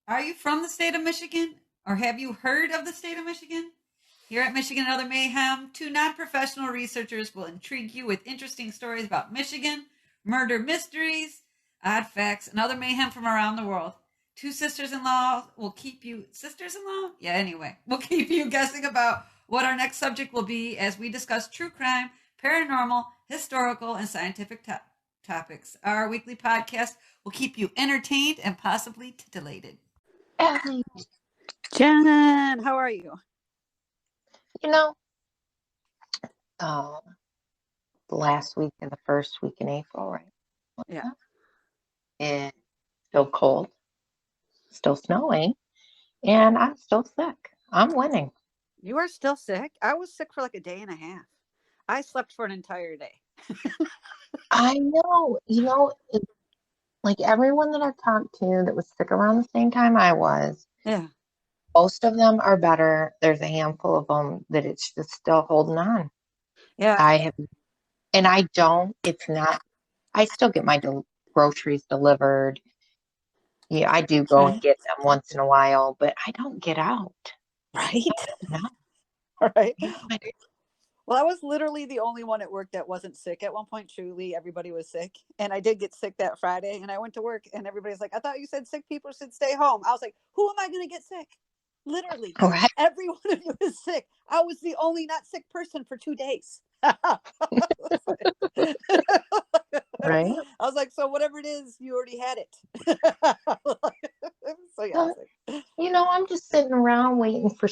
Are you from the state of Michigan? Or have you heard of the state of Michigan? Here at Michigan and Other Mayhem, two non professional researchers will intrigue you with interesting stories about Michigan, murder mysteries, odd facts, and other mayhem from around the world. Two sisters in law will keep you, sisters in law? Yeah, anyway, will keep you guessing about what our next subject will be as we discuss true crime, paranormal, historical, and scientific topics. Our weekly podcast will keep you entertained and possibly titillated. Hey, Jen, how are you? you know, uh, the last week and the first week in April, right? Yeah. It's still cold, still snowing, and I'm still sick. I'm winning. You are still sick? I was sick for like a day and a half. I slept for an entire day. I know, like everyone that I've talked to that was sick around the same time I was, Yeah. most of them are better. There's a handful of them that it's just still holding on. Yeah. I have, and I don't, it's not, I still get my groceries delivered. Yeah, I do go and get them once in a while, but I don't get out. Right. No. Right. I- Well, I was literally the only one at work that wasn't sick. At one point, truly, everybody was sick. And I did get sick that Friday. And I went to work and everybody's like, I thought you said sick people should stay home. I was like, who am I going to get sick? Literally, Right. every one of you is sick. I was the only not sick person for 2 days. Right. I was like, so whatever it is, you already had it. So yeah, I was like, I'm just sitting around waiting for,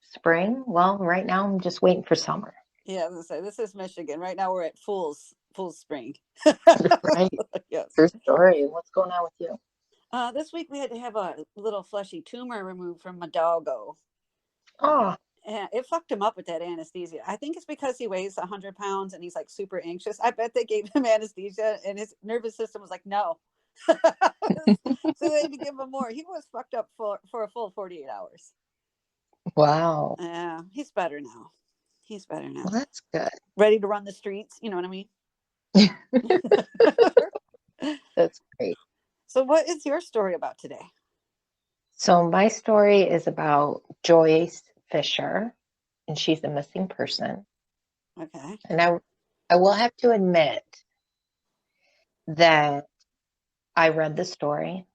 spring. Well, right now I'm just waiting for summer. yeah, I was gonna say this is Michigan. Right now we're at Fool's Spring. Right. Yes. True story. What's going on with you? This week we had to have a little fleshy tumor removed from my doggo. Oh, And it fucked him up with that anesthesia. I think it's because he weighs 100 pounds and he's like super anxious. I bet they gave him anesthesia and his nervous system was like, no. So they had to give him more. He was fucked up for a full 48 hours. wow. Yeah, he's better now. He's better now. Well, that's good. Ready to run the streets. You know what I mean? That's great. So what is your story about today? So my story is about Joyce Fisher, and she's a missing person. Okay. And I will have to admit that I read the story.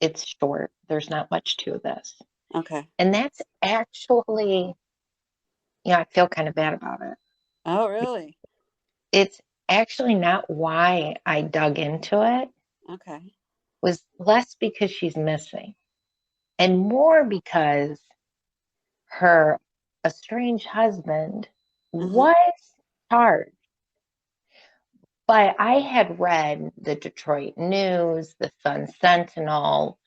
It's short. There's not much to this. Okay. And that's actually, I feel kind of bad about it. Oh, really? It's actually not why I dug into it. Okay. Was less because she's missing and more because her estranged husband was charged. But I had read the Detroit News, the Sun Sentinel.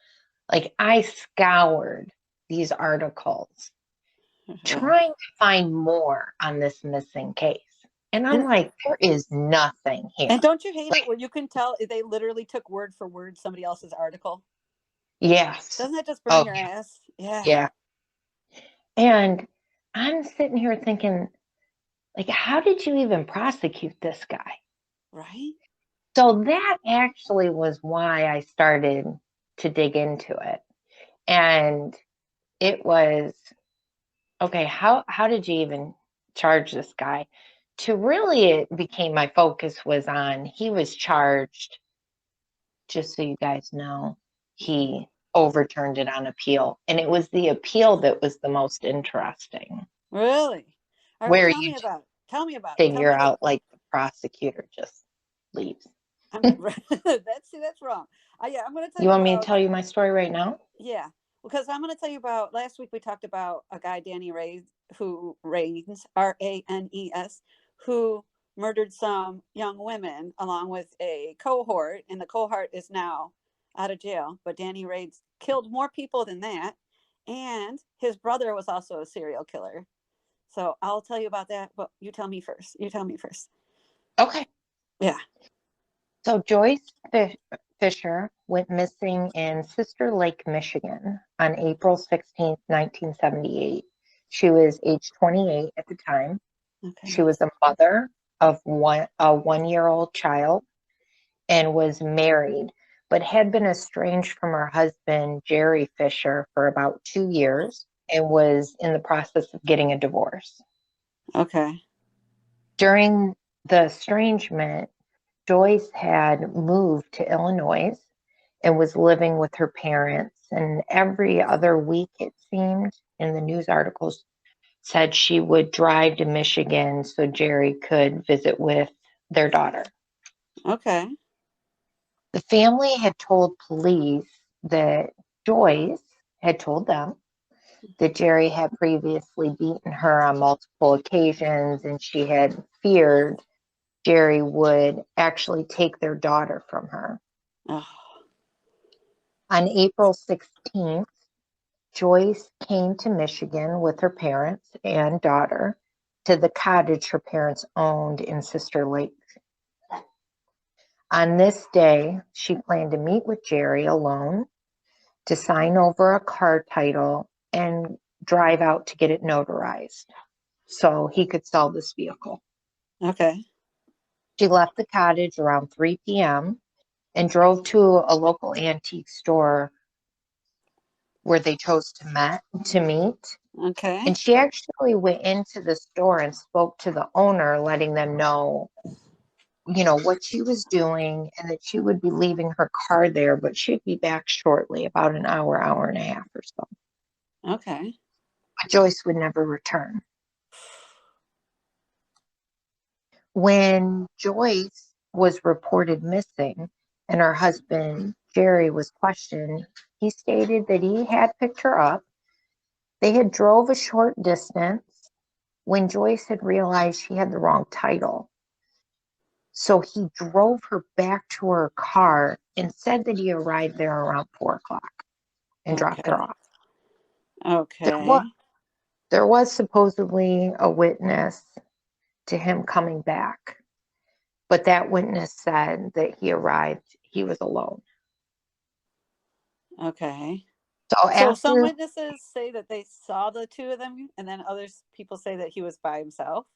Like I scoured these articles trying to find more on this missing case. And I'm like, there is nothing here. And don't you hate it when you can tell they literally took word for word somebody else's article? Yes. Doesn't that just burn your ass? Yeah. Yeah. And I'm sitting here thinking, like, how did you even prosecute this guy? Right. So that actually was why I started to dig into it. And it was, okay, how did you even charge this guy? To really, it became my focus was on, he was charged, just so you guys know, he overturned it on appeal. And it was the appeal that was the most interesting. Really? All right, Where tell you me about it. Tell me about it. figure out, like, the prosecutor just leaves. That's wrong. Yeah, I'm going to tell you. You want me to about, tell you my story right now? Yeah, because I'm going to tell you about. Last week we talked about a guy, Danny Raines, Raines, who murdered some young women along with a cohort, and the cohort is now out of jail. But Danny Raines killed more people than that, and his brother was also a serial killer. So I'll tell you about that, but you tell me first. Okay. Yeah. So Joyce Fisher went missing in Sister Lake, Michigan on April 16th, 1978. She was age 28 at the time. Okay. She was a mother of a one-year-old child and was married. but had been estranged from her husband, Jerry Fisher, for about 2 years and was in the process of getting a divorce. Okay. During the estrangement, Joyce had moved to Illinois and was living with her parents. And every other week, it seemed, in the news articles, said she would drive to Michigan so Jerry could visit with their daughter. Okay. The family had told police that Joyce had told them that Jerry had previously beaten her on multiple occasions, and she had feared Jerry would actually take their daughter from her. Oh, On April 16th, Joyce came to Michigan with her parents and daughter to the cottage her parents owned in Sister Lake. On this day, she planned to meet with Jerry alone to sign over a car title and drive out to get it notarized so he could sell this vehicle. okay. She left the cottage around 3 p.m. and drove to a local antique store where they chose to meet. Okay. And she actually went into the store and spoke to the owner, letting them know, what she was doing and that she would be leaving her car there, but she'd be back shortly, about an hour, hour and a half or so. Okay. But Joyce would never return. When Joyce was reported missing and her husband, Jerry, was questioned, he stated that he had picked her up. They had drove a short distance when Joyce had realized she had the wrong title. So he drove her back to her car and said that he arrived there around 4 o'clock and dropped her Okay. off. Okay. There was supposedly a witness to him coming back, but that witness said that he was alone. Okay. So So some after, witnesses say that they saw the two of them, and then others people say that he was by himself.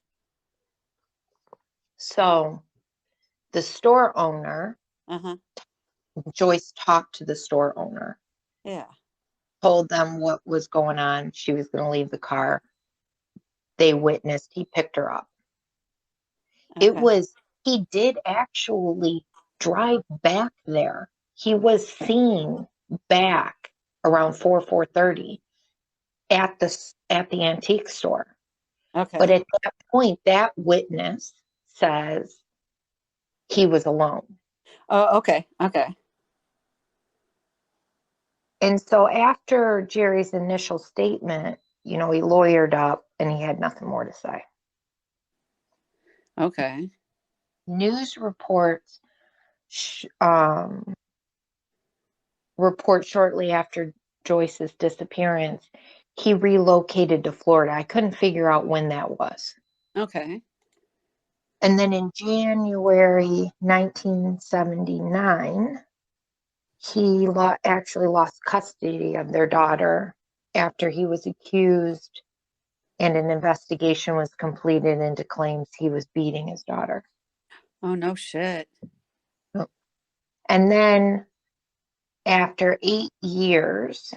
so the store owner, Uh-huh. Joyce talked to the store owner, Yeah. told them what was going on. She was going to leave the car. They witnessed, he picked her up. Okay. He did actually drive back there. He was seen back around 4:30 at the antique store. Okay. But at that point, that witness says he was alone. Oh, okay. Okay. And so after Jerry's initial statement, he lawyered up and he had nothing more to say. Okay. News reports report shortly after Joyce's disappearance, he relocated to Florida. I couldn't figure out when that was. Okay. And then in January 1979, he actually lost custody of their daughter after he was accused and an investigation was completed into claims he was beating his daughter. Oh, no shit. And then after 8 years,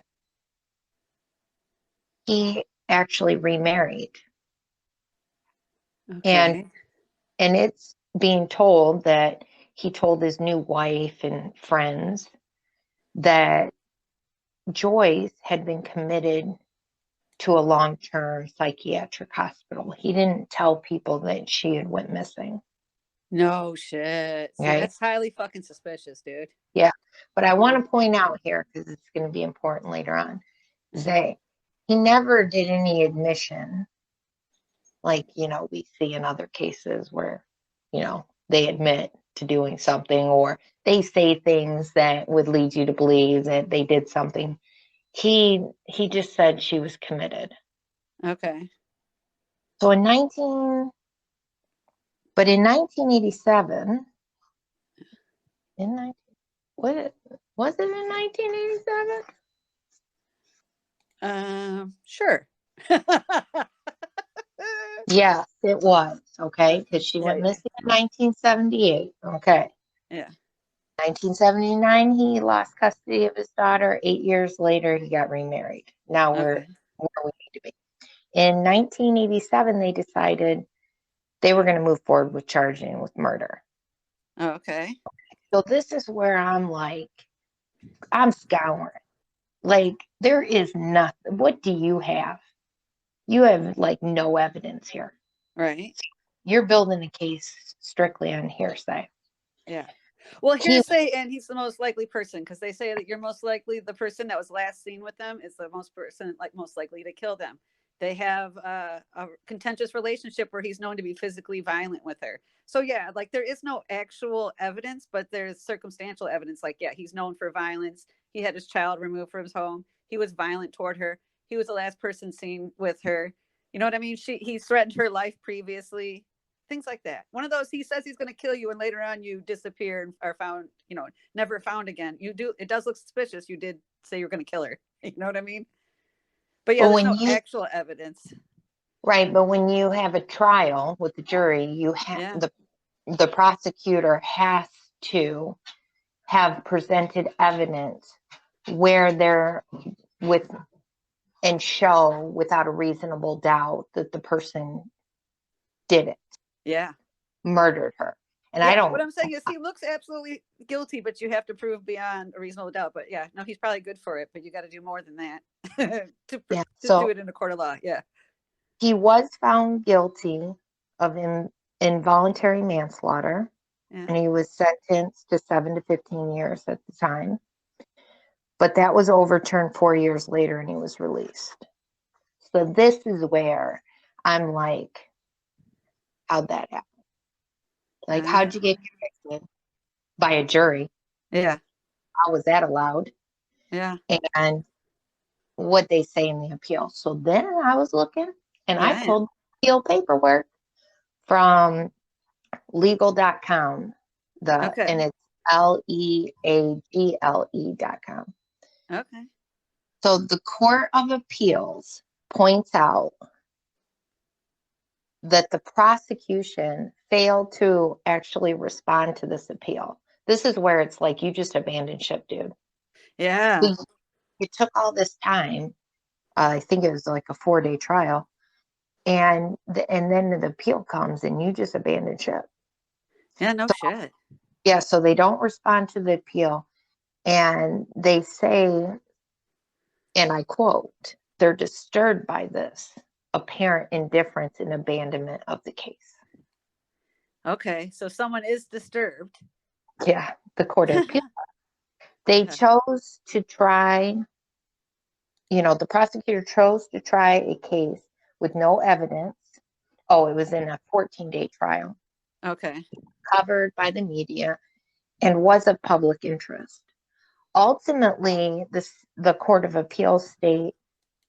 he actually remarried. Okay. And it's being told that he told his new wife and friends that Joyce had been committed to a long-term psychiatric hospital. He didn't tell people that she had went missing. No shit. See, Right? that's highly fucking suspicious, dude. Yeah. But I want to point out here, because it's going to be important later on, is that he never did any admission like, we see in other cases where, they admit to doing something or they say things that would lead you to believe that they did something. He just said she was committed. Okay. So in 1987, was it in 1987? Sure. Yes, it was. Okay, because she Yeah, went yeah. missing in 1978. Okay. Yeah. 1979, he lost custody of his daughter. 8 years later, he got remarried. Now we're Okay. where we need to be. In 1987, they decided they were going to move forward with charging with murder. Okay. So this is where I'm like, I'm scouring. Like, there is nothing. What do you have? You have like no evidence here. Right. You're building a case strictly on hearsay. Yeah. Well, He, hearsay, and he's the most likely person because they say that you're most likely the person that was last seen with them is the most likely to kill them. They have a contentious relationship where he's known to be physically violent with her. So yeah, like there is no actual evidence, but there's circumstantial evidence. Like yeah, he's known for violence. He had his child removed from his home. He was violent toward her. He was the last person seen with her. You know what I mean? He threatened her life previously, things like that. One of those, he says he's going to kill you and later on you disappear and are found, never found again. It does look suspicious. You did say you're going to kill her. You know what I mean? But yeah, but there's when no you actual evidence. right, but when you have a trial with the jury, you have Yeah. the prosecutor has to have presented evidence where they're with and show without a reasonable doubt that the person did it, Yeah. murdered her. And I Yeah. What don't, I'm saying is he looks absolutely guilty, but you have to prove beyond a reasonable doubt. But yeah, no, he's probably good for it, but you got to do more than that yeah. to do So it in a court of law. Yeah. he was found guilty of involuntary manslaughter, Yeah. and he was sentenced to 7 to 15 years at the time. But that was overturned 4 years later, and he was released. So this is where I'm like, how'd that happen? Like, how'd you get convicted by a jury? Yeah. How was that allowed? Yeah. And what they say in the appeal. So then I was looking, and I Yeah. pulled appeal paperwork from legal.com, Okay. and it's leagle.com. Okay. So the Court of Appeals points out that the prosecution failed to actually respond to this appeal. This is where it's like you just abandoned ship, dude. Yeah. It took all this time. I think it was like a 4-day trial, and then the appeal comes, and you just abandon ship. Yeah. No So shit. yeah, so they don't respond to the appeal, and they say, and I quote, they're disturbed by this apparent indifference and abandonment of the case. Okay. So someone is disturbed. Yeah, the Court of Appeal. They Okay. chose to try, the prosecutor chose to try a case with no evidence. Oh, it was in a 14-day trial, Okay. covered by the media, and was of public interest. Ultimately, the Court of Appeals state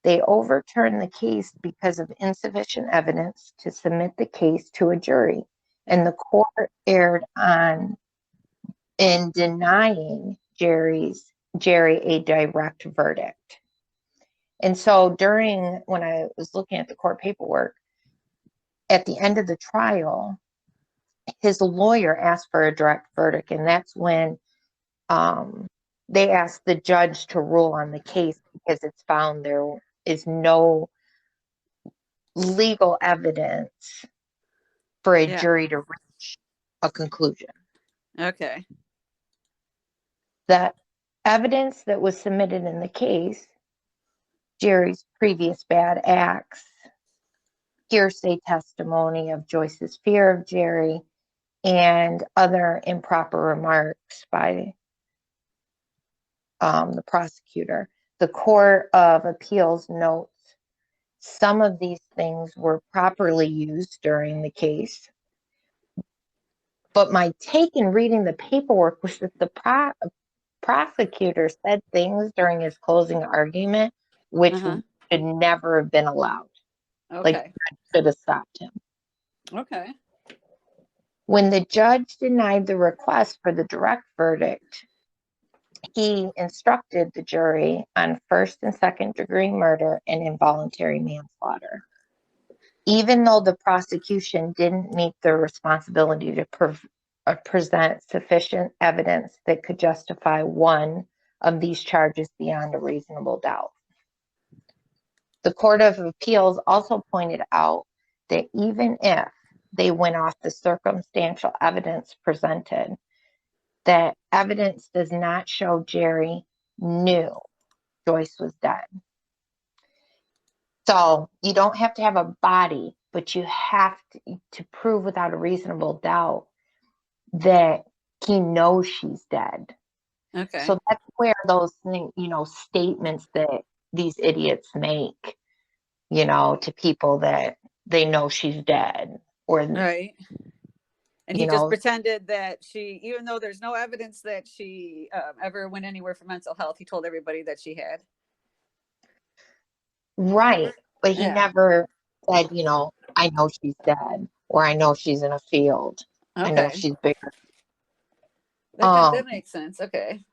they overturned the case because of insufficient evidence to submit the case to a jury, and the court erred in denying Jerry a direct verdict. And so when I was looking at the court paperwork, at the end of the trial, his lawyer asked for a direct verdict, and that's when they asked the judge to rule on the case because it's found there is no legal evidence for a Yeah. jury to reach a conclusion. Okay. The evidence that was submitted in the case, Jerry's previous bad acts, hearsay testimony of Joyce's fear of Jerry, and other improper remarks by the prosecutor. The Court of Appeals notes some of these things were properly used during the case. But my take in reading the paperwork was that the prosecutor said things during his closing argument which Uh-huh. should never have been allowed. Like, Okay. should have stopped him. Okay. When the judge denied the request for the direct verdict, he instructed the jury on first and second degree murder and involuntary manslaughter. Even though the prosecution didn't meet their responsibility to prove present sufficient evidence that could justify one of these charges beyond a reasonable doubt. The Court of Appeals also pointed out that even if they went off the circumstantial evidence presented, that evidence does not show Jerry knew Joyce was dead. So you don't have to have a body, but you have to prove without a reasonable doubt that he knows she's dead. Okay. So that's where those things, statements that these idiots make, to people that they know she's dead, or Right. And he just pretended that even though there's no evidence that she ever went anywhere for mental health, he told everybody that she had. Right. But he Yeah. never said, I know she's dead, or I know she's in a field. I know Okay. she's bigger. That makes sense. Okay.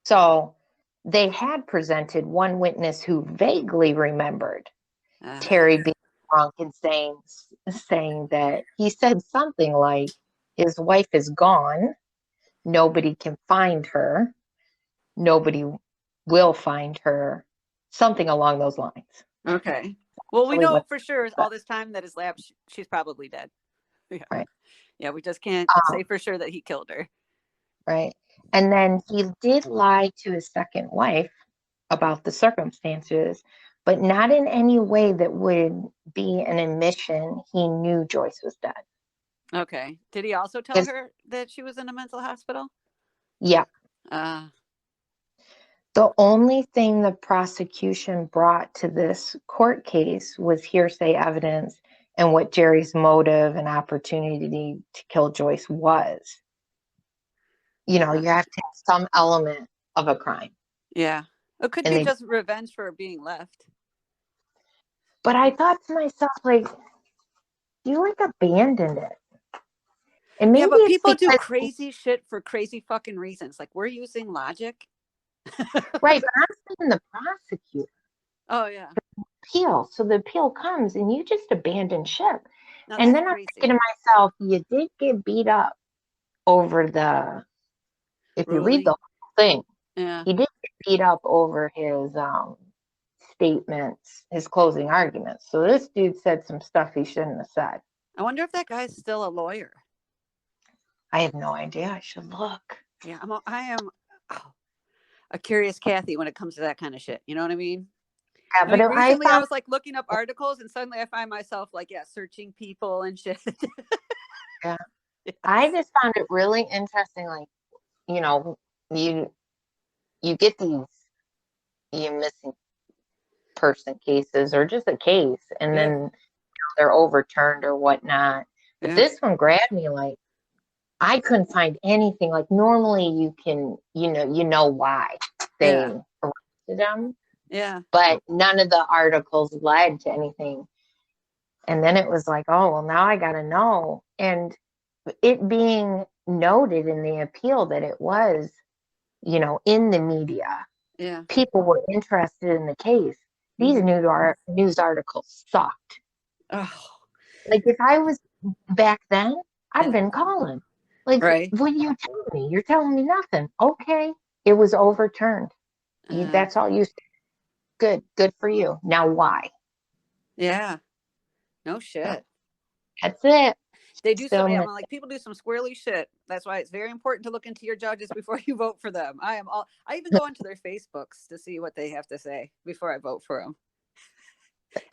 So they had presented one witness who vaguely remembered Terry being drunk and saying that he said something like, his wife is gone. Nobody can find her. Nobody will find her. Something along those lines. Okay. Well, we know for sure all this time that his lab, she's probably dead. Yeah. Right. Yeah, we just can't say for sure that he killed her. Right. And then he did lie to his second wife about the circumstances, but not in any way that would be an admission he knew Joyce was dead. Okay. Did he also tell her that she was in a mental hospital? Yeah. The only thing the prosecution brought to this court case was hearsay evidence and what Jerry's motive and opportunity to kill Joyce was. You have to have some element of a crime. Yeah. It could be just revenge for being left. But I thought to myself, you abandoned it. And maybe but people do crazy shit for crazy fucking reasons. Like, we're using logic. Right, but I'm saying the prosecutor. Oh, yeah. The appeal. So the appeal comes and you just abandon ship. Now, and then crazy. I'm thinking to myself, you did get beat up over if you read the whole thing, he did get beat up over his statements, his closing arguments. So this dude said some stuff he shouldn't have said. I wonder if that guy's still a lawyer. I have no idea. I should look. Yeah, I am a curious Kathy when it comes to that kind of shit. You know what I mean? Yeah, but recently I was looking up articles and suddenly I find myself searching people and shit. Yeah. Yes. I just found it really interesting. You get these missing person cases or just a case and then they're overturned or whatnot. But this one grabbed me I couldn't find anything. Normally you can, you know why they arrested them. Yeah. But none of the articles led to anything. And then it was oh, well, now I got to know. And it being noted in the appeal that it was, in the media. Yeah. People were interested in the case. These news articles sucked. Oh. If I was back then, I'd been calling. What are you telling me? You're telling me nothing. Okay. It was overturned. That's all you said. Good for you. Now why? Yeah. No shit. That's it. They do people do some squirrely shit. That's why it's very important to look into your judges before you vote for them. I even go into their Facebooks to see what they have to say before I vote for them.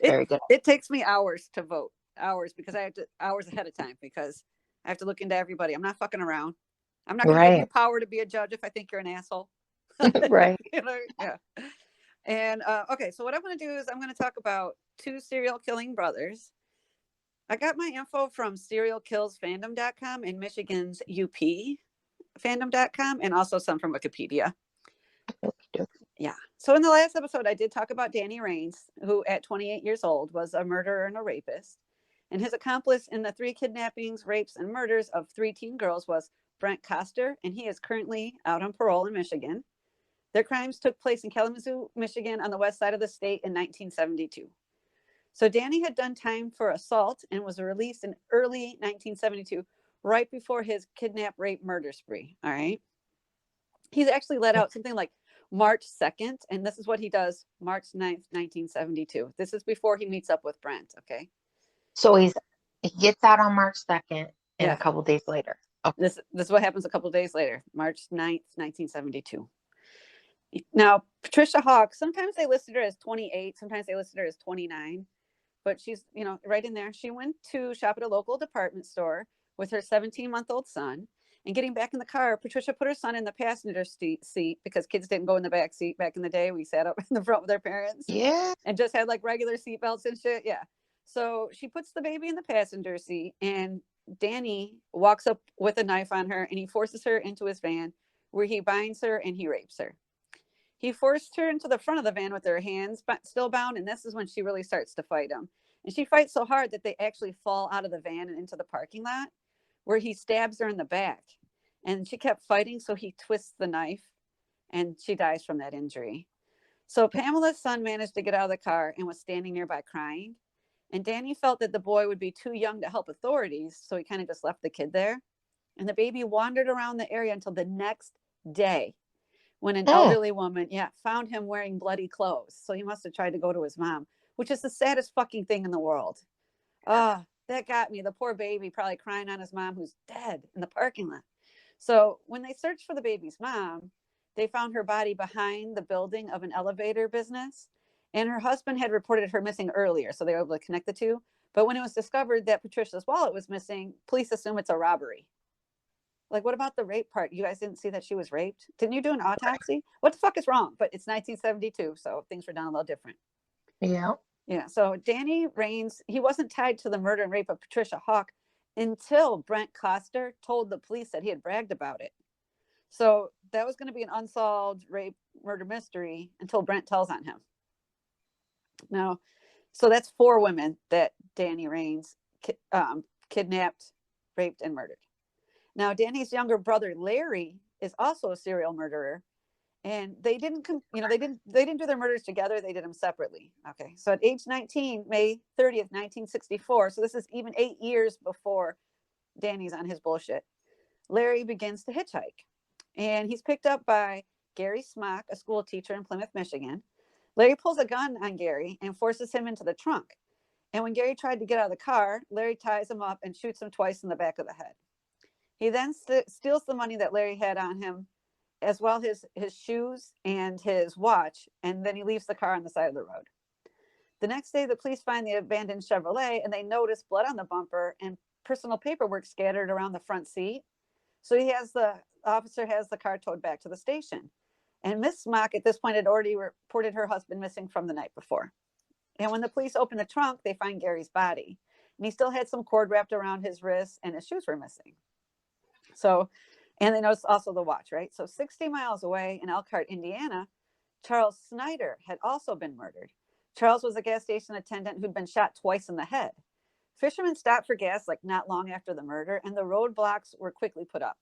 Very good. It takes me hours to vote. Hours ahead of time because I have to look into everybody. I'm not fucking around. I'm not going to give you power to be a judge if I think you're an asshole. Right. Yeah. And okay, so what I'm going to do is I'm going to talk about two serial killing brothers. I got my info from serialkillsfandom.com and Michigan's upfandom.com and also some from Wikipedia. Yeah. So in the last episode, I did talk about Danny Rains, who at 28 years old was a murderer and a rapist. And his accomplice in the 3 kidnappings, rapes, and murders of 3 teen girls was Brent Coster, and he is currently out on parole in Michigan. Their crimes took place in Kalamazoo, Michigan, on the west side of the state in 1972. So Danny had done time for assault and was released in early 1972 right before his kidnap, rape, murder spree. All right. He's actually let out something like March 2nd, and this is what he does March 9th, 1972. This is before he meets up with Brent, okay? So he gets out on March 2nd and Yeah. a couple days later. Okay. This is what happens a couple days later, March 9th, 1972. Now, Patricia Hawk, sometimes they listed her as 28, sometimes they listed her as 29, but she's, right in there. She went to shop at a local department store with her 17-month-old son. And getting back in the car, Patricia put her son in the passenger seat because kids didn't go in the back seat back in the day. We sat up in the front with their parents. Yeah. And just had like regular seat belts and shit. Yeah. So she puts the baby in the passenger seat, and Danny walks up with a knife on her, and he forces her into his van, where he binds her and he rapes her. He forced her into the front of the van with her hands still bound, and this is when she really starts to fight him. And she fights so hard that they actually fall out of the van and into the parking lot, where he stabs her in the back. And she kept fighting, so he twists the knife, and she dies from that injury. So Pamela's son managed to get out of the car and was standing nearby crying. And Danny felt that the boy would be too young to help authorities, so he kind of just left the kid there. And the baby wandered around the area until the next day, when an elderly woman, found him wearing bloody clothes. So he must have tried to go to his mom, which is the saddest fucking thing in the world. Ah, that got me. The poor baby probably crying on his mom, who's dead, in the parking lot. So when they searched for the baby's mom, they found her body behind the building of an elevator business. And her husband had reported her missing earlier, so they were able to connect the two. But when it was discovered that Patricia's wallet was missing, police assume it's a robbery. Like, what about the rape part? You guys didn't see that she was raped? Didn't you do an autopsy? What the fuck is wrong? But it's 1972, so things were done a little different. Yeah. Yeah. So Danny Rains, he wasn't tied to the murder and rape of Patricia Hawk until Brent Coster told the police that he had bragged about it. So that was going to be an unsolved rape murder mystery until Brent tells on him. Now, so that's 4 women that Danny Rains kidnapped, raped, and murdered. Now, Danny's younger brother Larry is also a serial murderer, and they didn't do their murders together. They did them separately. Okay, so at age 19, May 30th, 1964. So this is even 8 years before Danny's on his bullshit. Larry begins to hitchhike, and he's picked up by Gary Smock, a school teacher in Plymouth, Michigan. Larry pulls a gun on Gary and forces him into the trunk. And when Gary tried to get out of the car, Larry ties him up and shoots him twice in the back of the head. He then steals the money that Larry had on him, as well as his shoes and his watch, and then he leaves the car on the side of the road. The next day, the police find the abandoned Chevrolet, and they notice blood on the bumper and personal paperwork scattered around the front seat. So the officer has the car towed back to the station. And Miss Smock at this point had already reported her husband missing from the night before. And when the police open the trunk, they find Gary's body. And he still had some cord wrapped around his wrists, and his shoes were missing. So, and they noticed also the watch, right? So 60 miles away in Elkhart, Indiana, Charles Snyder had also been murdered. Charles was a gas station attendant who'd been shot twice in the head. Fishermen stopped for gas like not long after the murder, and the roadblocks were quickly put up.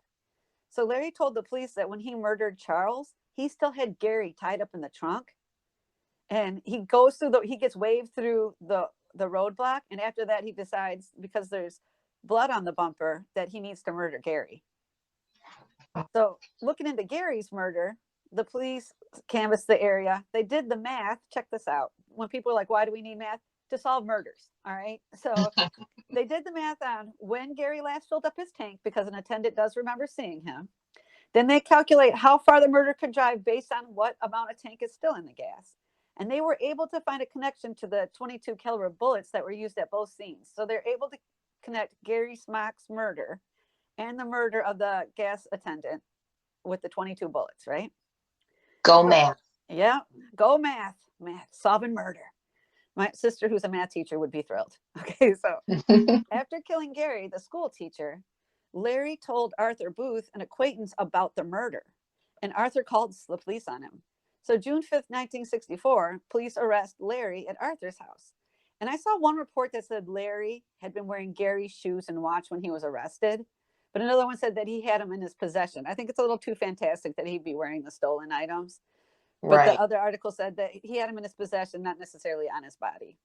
So Larry told the police that when he murdered Charles, he still had Gary tied up in the trunk. And he gets waved through the roadblock. And after that, he decides, because there's blood on the bumper, that he needs to murder Gary. So looking into Gary's murder, the police canvassed the area. They did the math. Check this out. When people are like, why do we need math? To solve murders. All right. So they did the math on when Gary last filled up his tank, because an attendant does remember seeing him. Then they calculate how far the murder could drive based on what amount of tank is still in the gas. And they were able to find a connection to the 22 caliber bullets that were used at both scenes. So they're able to connect Gary Smock's murder and the murder of the gas attendant with the 22 bullets, right? Go math. Yeah, go math. Math, solving murder. My sister, who's a math teacher, would be thrilled. Okay, so after killing Gary, the school teacher, Larry told Arthur Booth, an acquaintance, about the murder. And Arthur called the police on him. So June 5th, 1964, police arrest Larry at Arthur's house. And I saw one report that said Larry had been wearing Gary's shoes and watch when he was arrested. But another one said that he had them in his possession. I think it's a little too fantastic that he'd be wearing the stolen items. But the other article said that he had them in his possession, not necessarily on his body.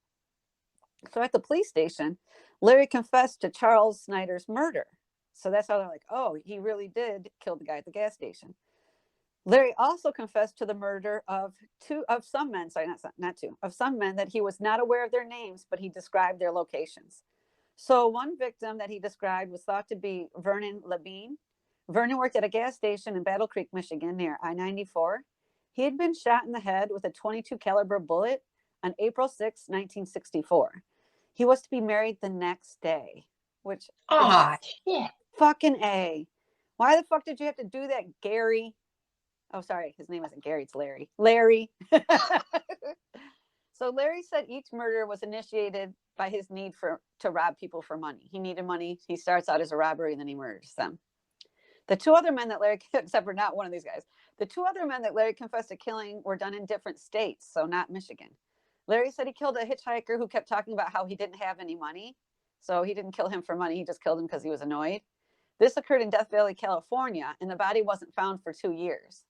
So at the police station, Larry confessed to Charles Snyder's murder. So that's how they're like, oh, he really did kill the guy at the gas station. Larry also confessed to the murder of some men, sorry, not two, of some men that he was not aware of their names, but he described their locations. So one victim that he described was thought to be Vernon Labine. Vernon worked at a gas station in Battle Creek, Michigan, near I-94. He had been shot in the head with a .22 caliber bullet on April 6, 1964. He was to be married the next day, which Oh, is shit. fucking A. Why the fuck did you have to do that, Gary? Oh, sorry, his name isn't Gary, it's Larry. Larry. So Larry said each murder was initiated by his need to rob people for money. He needed money. He starts out as a robbery and then he murders them. The two other men that Larry, except for not one of these guys, the two other men that Larry confessed to killing were done in different states, so not Michigan. Larry said he killed a hitchhiker who kept talking about how he didn't have any money. So he didn't kill him for money. He just killed him because he was annoyed. This occurred in Death Valley, California, and the body wasn't found for 2 years.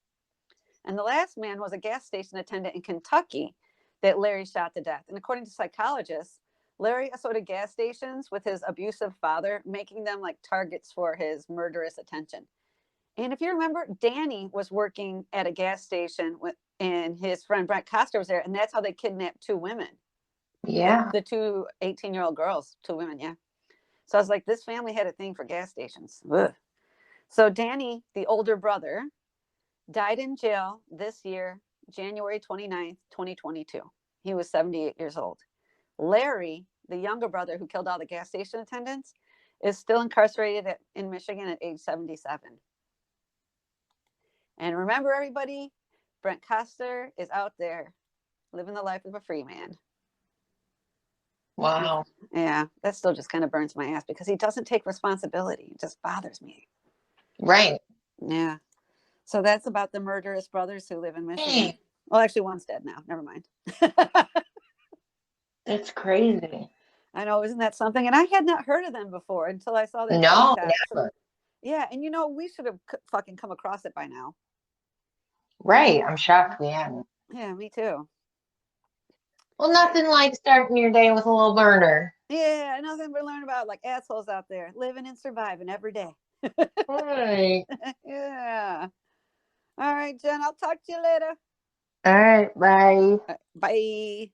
And the last man was a gas station attendant in Kentucky that Larry shot to death. And according to psychologists, Larry associated gas stations with his abusive father, making them like targets for his murderous attention. And if you remember, Danny was working at a gas station and his friend Brent Coster was there, and that's how they kidnapped 2 women. Yeah. The 2 18-year-old girls, 2 women, yeah. So I was like, this family had a thing for gas stations. Ugh. So Danny, the older brother, died in jail this year, January 29th, 2022. He was 78 years old. Larry, the younger brother who killed all the gas station attendants, is still incarcerated in Michigan at age 77. And remember, everybody, Brent Coster is out there living the life of a free man. Wow. Yeah, that still just kind of burns my ass because he doesn't take responsibility. It just bothers me. Right. Yeah. So that's about the murderous brothers who live in Michigan. Hey, Well, actually, one's dead now. Never mind. that's crazy. I know, isn't that something? And I had not heard of them before until I saw their No, TikTok. never. Yeah, and we should have fucking come across it by now. Right. I'm shocked we hadn't. Yeah, me too. Well, nothing like starting your day with a little burner. Yeah, nothing but learn about like assholes out there living and surviving every day. All right. Yeah. All right, Jen, I'll talk to you later. All right. Bye. Bye.